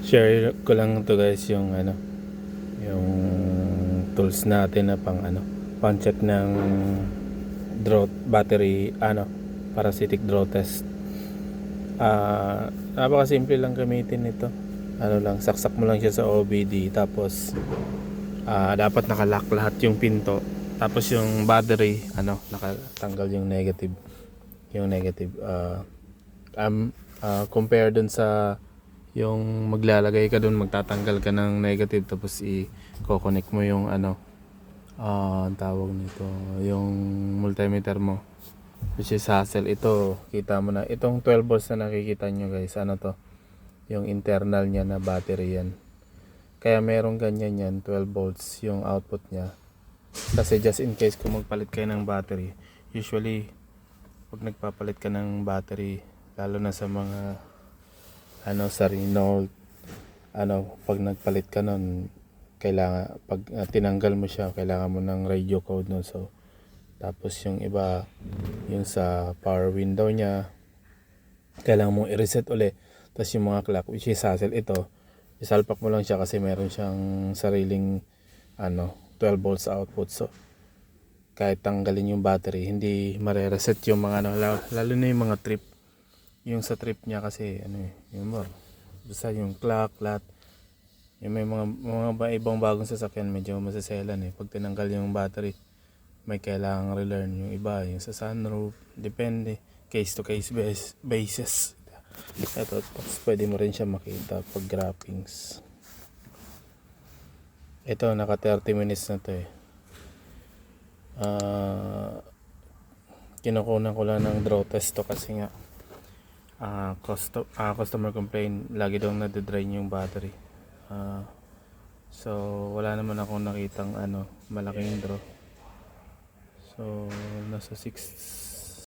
Share ko lang to guys yung yung tools natin na pang check ng drought battery parasitic drought test. Napakasimple lang gamitin nito. Lang, saksak mo lang siya sa OBD, tapos dapat nakalock lahat yung pinto, tapos yung battery nakatanggal yung negative, yung negative compare dun sa yung maglalagay ka dun, magtatanggal ka ng negative, tapos i-coconnect mo yung ang tawag nito, yung multimeter mo, which is hassle. Ito, kita mo na itong 12 volts na nakikita nyo guys, to, yung internal niya na battery yan. Kaya merong ganyan yan, 12 volts yung output niya, kasi just in case kung magpalit kayo ng battery, usually pag nagpapalit ka ng battery, lalo na sa mga sa Renault, pag nagpalit ka nun, kailangan pag tinanggal mo siya, kailangan mo ng radio code nun. So tapos yung iba, yung sa power window niya, kailangan mong i-reset uli. Tapos yung mga clock, which is hassle. Ito, isalpak mo lang siya kasi meron siyang sariling 12 volts output. So kahit tanggalin yung battery, hindi mare-reset yung mga lalo na yung mga trip. Yung sa trip niya kasi yung more, basta yung clock, lahat. Yung may mga ibang bagong sasakyan, medyo masaselan pag tinanggal yung battery, may kailangang relearn. Yung iba, yung sa sunroof, depende, case to case basis. Ito, tapos pwede mo rin siya makita pag wrappings. Ito, naka 30 minutes na to kinukunan ko lang ng draw test to kasi nga customer complain, lagi daw nade-drain yung battery. So wala naman akong nakitang malaking draw. So nasa 6